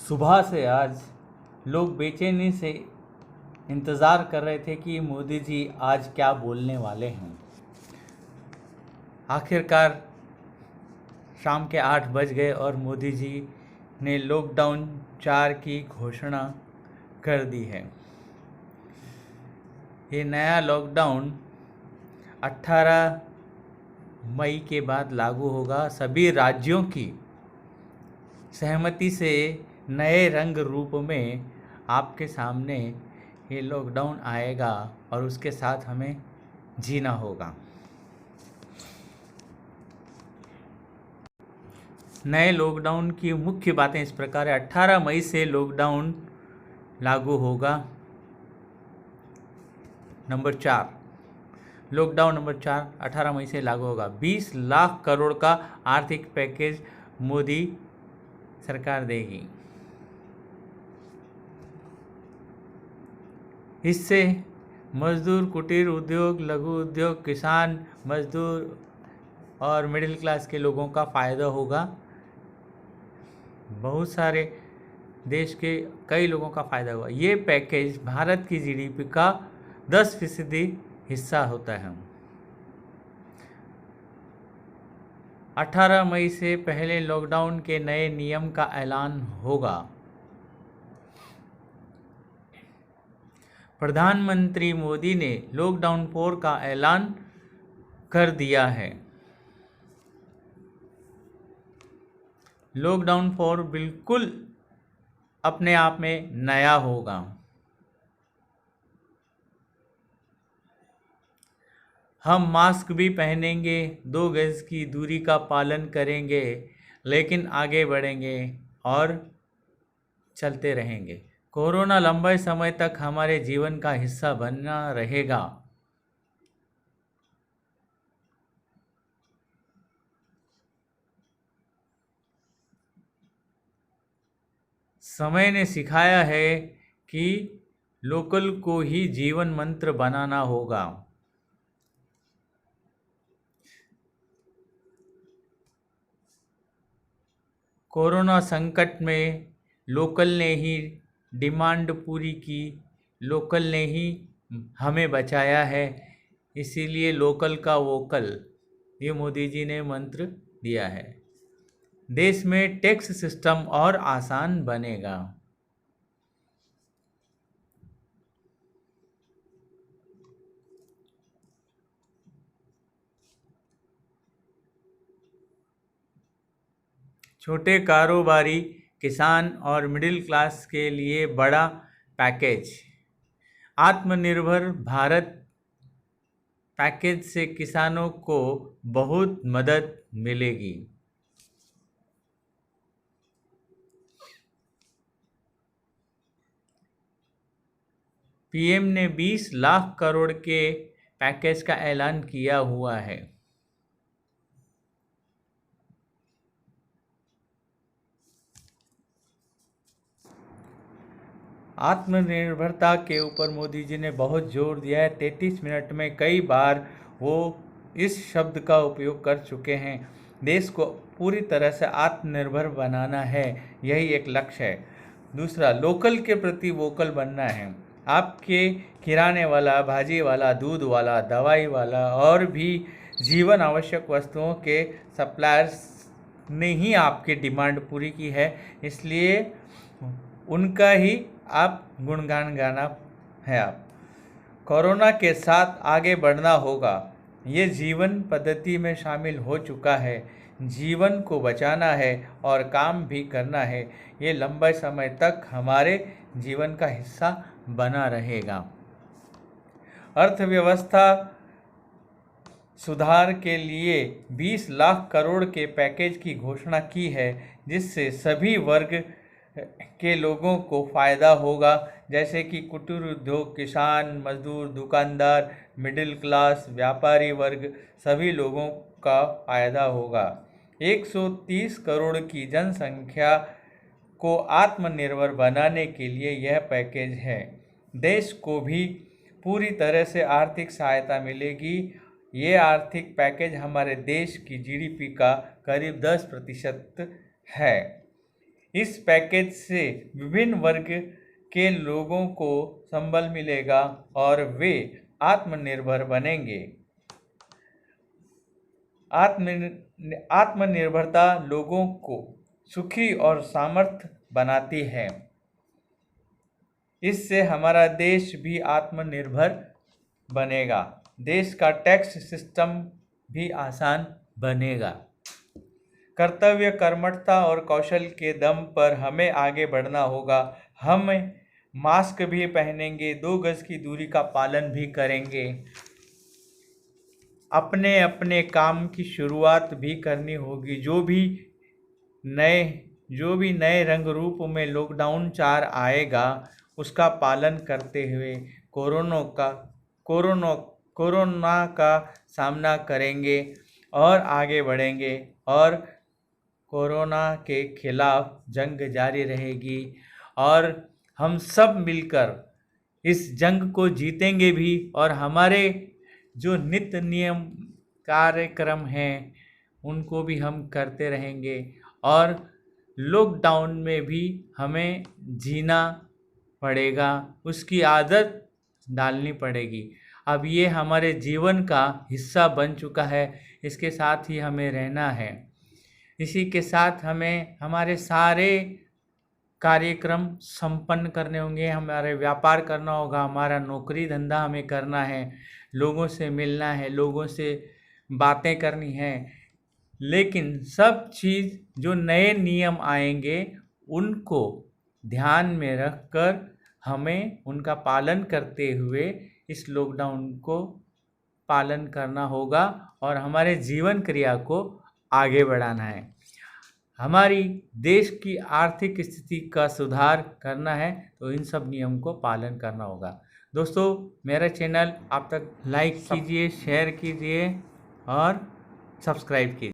सुबह से आज लोग बेचैनी से इंतज़ार कर रहे थे कि मोदी जी आज क्या बोलने वाले हैं। आखिरकार शाम के 8 बज गए और मोदी जी ने लॉकडाउन 4 की घोषणा कर दी है। ये नया लॉकडाउन 18 मई के बाद लागू होगा। सभी राज्यों की सहमति से नए रंग रूप में आपके सामने ये लॉकडाउन आएगा और उसके साथ हमें जीना होगा। नए लॉकडाउन की मुख्य बातें इस प्रकार है। 18 मई से लॉकडाउन लागू होगा। नंबर 4, लॉकडाउन नंबर 4 18 मई से लागू होगा। 20 लाख करोड़ का आर्थिक पैकेज मोदी सरकार देगी। इससे मजदूर, कुटीर उद्योग, लघु उद्योग, किसान, मजदूर और मिडिल क्लास के लोगों का फ़ायदा होगा। बहुत सारे देश के कई लोगों का फ़ायदा होगा। ये पैकेज भारत की जीडीपी का 10% हिस्सा होता है। 18 मई से पहले लॉकडाउन के नए नियम का ऐलान होगा। प्रधानमंत्री मोदी ने लॉकडाउन 4 का ऐलान कर दिया है। लॉकडाउन 4 बिल्कुल अपने आप में नया होगा। हम मास्क भी पहनेंगे, 2 गज की दूरी का पालन करेंगे, लेकिन आगे बढ़ेंगे और चलते रहेंगे। कोरोना लंबे समय तक हमारे जीवन का हिस्सा बना रहेगा। समय ने सिखाया है कि लोकल को ही जीवन मंत्र बनाना होगा। कोरोना संकट में लोकल ने ही डिमांड पूरी की, लोकल ने ही हमें बचाया है। इसीलिए लोकल का वोकल, ये मोदी जी ने मंत्र दिया है। देश में टैक्स सिस्टम और आसान बनेगा। छोटे कारोबारी, किसान और मिडिल क्लास के लिए बड़ा पैकेज। आत्मनिर्भर भारत पैकेज से किसानों को बहुत मदद मिलेगी। पीएम ने 20 लाख करोड़ के पैकेज का ऐलान किया हुआ है। आत्मनिर्भरता के ऊपर मोदी जी ने बहुत जोर दिया है। 33 मिनट में कई बार वो इस शब्द का उपयोग कर चुके हैं। देश को पूरी तरह से आत्मनिर्भर बनाना है, यही एक लक्ष्य है। दूसरा, लोकल के प्रति वोकल बनना है। आपके किराने वाला, भाजी वाला, दूध वाला, दवाई वाला और भी जीवन आवश्यक वस्तुओं के सप्लायर्स ने ही आपकी डिमांड पूरी की है, इसलिए उनका ही आप गुणगान गाना है। आप कोरोना के साथ आगे बढ़ना होगा। ये जीवन पद्धति में शामिल हो चुका है। जीवन को बचाना है और काम भी करना है। ये लंबे समय तक हमारे जीवन का हिस्सा बना रहेगा। अर्थव्यवस्था सुधार के लिए 20 लाख करोड़ के पैकेज की घोषणा की है, जिससे सभी वर्ग के लोगों को फ़ायदा होगा, जैसे कि कुटीर उद्योग, किसान, मजदूर, दुकानदार, मिडिल क्लास, व्यापारी वर्ग, सभी लोगों का फ़ायदा होगा। 130 करोड़ की जनसंख्या को आत्मनिर्भर बनाने के लिए यह पैकेज है। देश को भी पूरी तरह से आर्थिक सहायता मिलेगी। ये आर्थिक पैकेज हमारे देश की जीडीपी का करीब 10% है। इस पैकेज से विभिन्न वर्ग के लोगों को संबल मिलेगा और वे आत्मनिर्भर बनेंगे। आत्मनिर्भरता लोगों को सुखी और समर्थ बनाती है। इससे हमारा देश भी आत्मनिर्भर बनेगा। देश का टैक्स सिस्टम भी आसान बनेगा। कर्तव्य, कर्मठता और कौशल के दम पर हमें आगे बढ़ना होगा। हम मास्क भी पहनेंगे, 2 गज की दूरी का पालन भी करेंगे। अपने अपने काम की शुरुआत भी करनी होगी। जो भी नए रंग रूप में लॉकडाउन 4 आएगा उसका पालन करते हुए कोरोना का सामना करेंगे और आगे बढ़ेंगे और कोरोना के खिलाफ जंग जारी रहेगी और हम सब मिलकर इस जंग को जीतेंगे भी। और हमारे जो नित्य नियम कार्यक्रम हैं उनको भी हम करते रहेंगे और लॉकडाउन में भी हमें जीना पड़ेगा, उसकी आदत डालनी पड़ेगी। अब ये हमारे जीवन का हिस्सा बन चुका है, इसके साथ ही हमें रहना है। इसी के साथ हमें हमारे सारे कार्यक्रम संपन्न करने होंगे, हमारे व्यापार करना होगा, हमारा नौकरी धंधा हमें करना है, लोगों से मिलना है, लोगों से बातें करनी है। लेकिन सब चीज़ जो नए नियम आएंगे उनको ध्यान में रखकर हमें उनका पालन करते हुए इस लॉकडाउन को पालन करना होगा और हमारे जीवन क्रिया को आगे बढ़ाना है। हमारी देश की आर्थिक स्थिति का सुधार करना है तो इन सब नियम को पालन करना होगा। दोस्तों, मेरा चैनल आप तक लाइक कीजिए, शेयर कीजिए और सब्सक्राइब कीजिए।